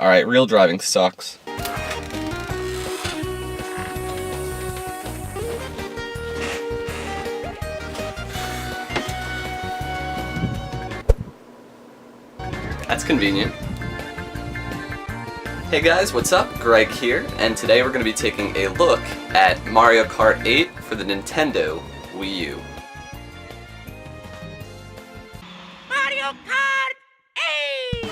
Alright, real driving sucks. That's convenient. Hey guys, what's up? Greg here, and today we're going to be taking a look at Mario Kart 8 for the Nintendo Wii U. Mario Kart 8!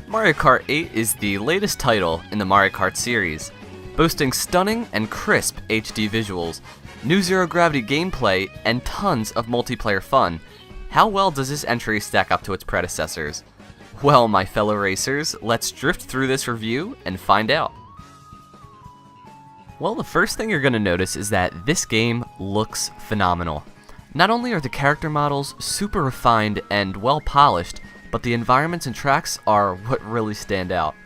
Mario Kart 8 is the latest title in the Mario Kart series, boasting stunning and crisp HD visuals, new zero-gravity gameplay, and tons of multiplayer fun. How well does this entry stack up to its predecessors? Well, my fellow racers, let's drift through this review and find out. Well, the first thing you're going to notice is that this game looks phenomenal. Not only are the character models super refined and well polished, but the environments and tracks are what really stand out.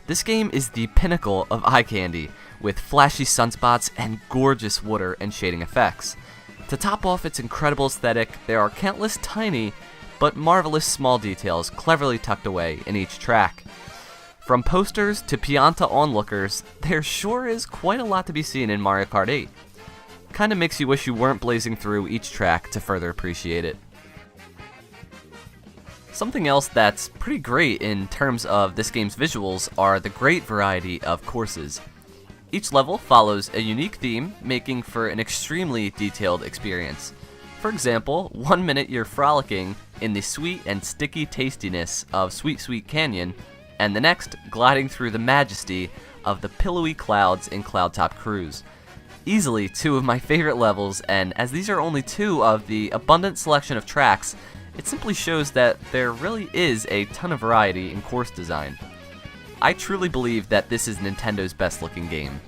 This game is the pinnacle of eye candy, with flashy sunspots and gorgeous water and shading effects. To top off its incredible aesthetic, there are countless tiny but marvelous small details cleverly tucked away in each track. From posters to Pianta onlookers, there sure is quite a lot to be seen in Mario Kart 8. Kinda makes you wish you weren't blazing through each track to further appreciate it. Something else that's pretty great in terms of this game's visuals are the great variety of courses. Each level follows a unique theme, making for an extremely detailed experience. For example, 1 minute you're frolicking in the sweet and sticky tastiness of Sweet Sweet Canyon, and the next gliding through the majesty of the pillowy clouds in Cloudtop Cruise. Easily two of my favorite levels, and as these are only two of the abundant selection of tracks, it simply shows that there really is a ton of variety in course design. I truly believe that this is Nintendo's best looking game.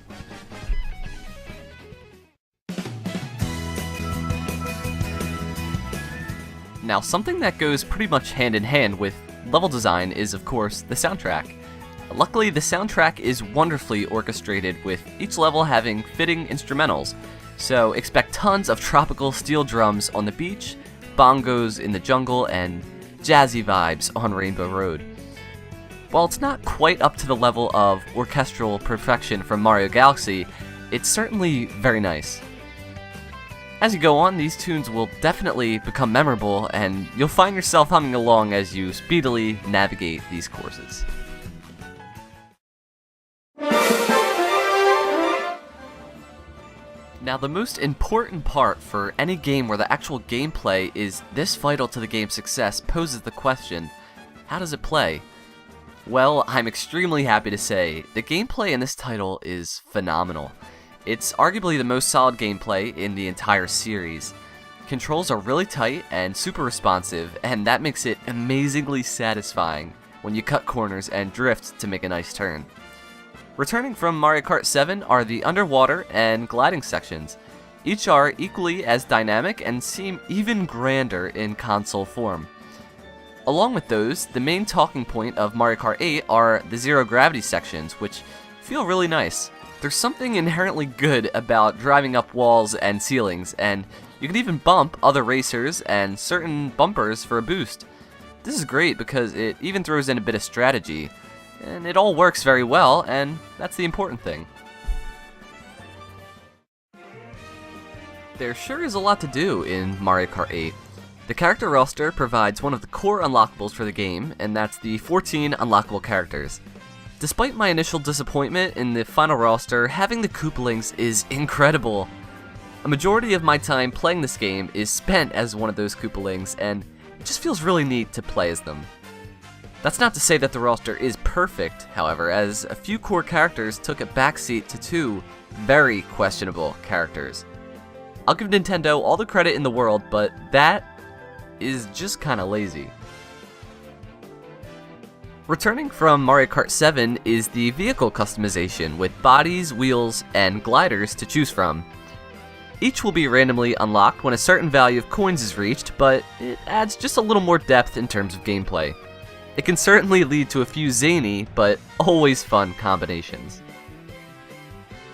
Now, something that goes pretty much hand in hand with level design is, of course, the soundtrack. Luckily, the soundtrack is wonderfully orchestrated, with each level having fitting instrumentals, so expect tons of tropical steel drums on the beach, bongos in the jungle, and jazzy vibes on Rainbow Road. While it's not quite up to the level of orchestral perfection from Mario Galaxy, it's certainly very nice. As you go on, these tunes will definitely become memorable, and you'll find yourself humming along as you speedily navigate these courses. Now, the most important part for any game where the actual gameplay is this vital to the game's success poses the question, how does it play? Well, I'm extremely happy to say the gameplay in this title is phenomenal. It's arguably the most solid gameplay in the entire series. Controls are really tight and super responsive, and that makes it amazingly satisfying when you cut corners and drift to make a nice turn. Returning from Mario Kart 7 are the underwater and gliding sections. Each are equally as dynamic and seem even grander in console form. Along with those, the main talking point of Mario Kart 8 are the zero-gravity sections, which feel really nice. There's something inherently good about driving up walls and ceilings, and you can even bump other racers and certain bumpers for a boost. This is great because it even throws in a bit of strategy. And it all works very well, and that's the important thing. There sure is a lot to do in Mario Kart 8. The character roster provides one of the core unlockables for the game, and that's the 14 unlockable characters. Despite my initial disappointment in the final roster, having the Koopalings is incredible. A majority of my time playing this game is spent as one of those Koopalings, and it just feels really neat to play as them. That's not to say that the roster is perfect, however, as a few core characters took a backseat to two very questionable characters. I'll give Nintendo all the credit in the world, but that is just kinda lazy. Returning from Mario Kart 7 is the vehicle customization with bodies, wheels, and gliders to choose from. Each will be randomly unlocked when a certain value of coins is reached, but it adds just a little more depth in terms of gameplay. It can certainly lead to a few zany, but always fun combinations.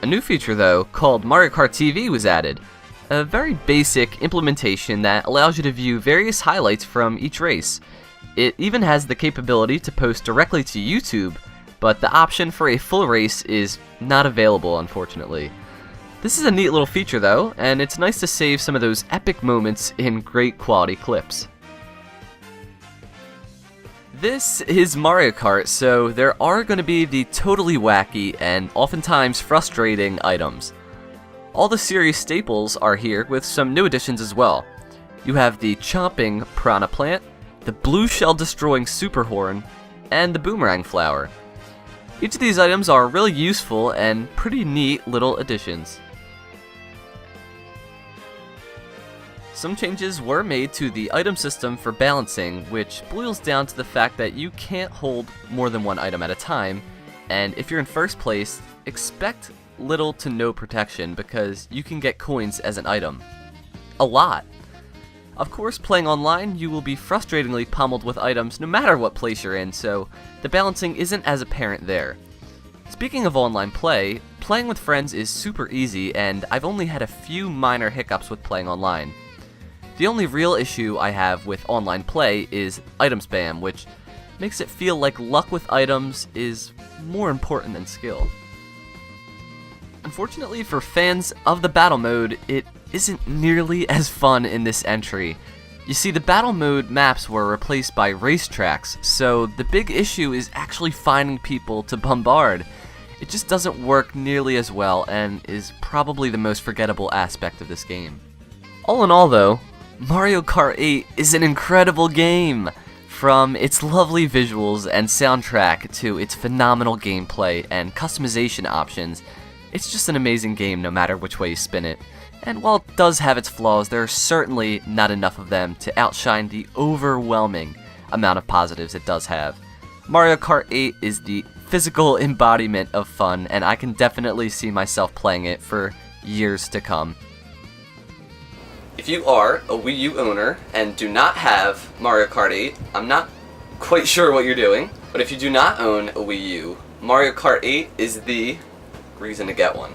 A new feature though, called Mario Kart TV was added. A very basic implementation that allows you to view various highlights from each race. It even has the capability to post directly to YouTube, but the option for a full race is not available, unfortunately. This is a neat little feature though, and it's nice to save some of those epic moments in great quality clips. This is Mario Kart, so there are going to be the totally wacky and oftentimes frustrating items. All the series staples are here with some new additions as well. You have the chomping Piranha Plant, the blue shell destroying Super Horn, and the Boomerang Flower. Each of these items are really useful and pretty neat little additions. Some changes were made to the item system for balancing, which boils down to the fact that you can't hold more than one item at a time, and if you're in first place, expect little to no protection because you can get coins as an item. A lot. Of course, playing online, you will be frustratingly pummeled with items no matter what place you're in, so the balancing isn't as apparent there. Speaking of online play, playing with friends is super easy, and I've only had a few minor hiccups with playing online. The only real issue I have with online play is item spam, which makes it feel like luck with items is more important than skill. Unfortunately for fans of the battle mode, it isn't nearly as fun in this entry. You see, the battle mode maps were replaced by racetracks, so the big issue is actually finding people to bombard. It just doesn't work nearly as well and is probably the most forgettable aspect of this game. All in all though, Mario Kart 8 is an incredible game! From its lovely visuals and soundtrack to its phenomenal gameplay and customization options, it's just an amazing game no matter which way you spin it. And while it does have its flaws, there are certainly not enough of them to outshine the overwhelming amount of positives it does have. Mario Kart 8 is the physical embodiment of fun, and I can definitely see myself playing it for years to come. If you are a Wii U owner and do not have Mario Kart 8, I'm not quite sure what you're doing, but if you do not own a Wii U, Mario Kart 8 is the reason to get one.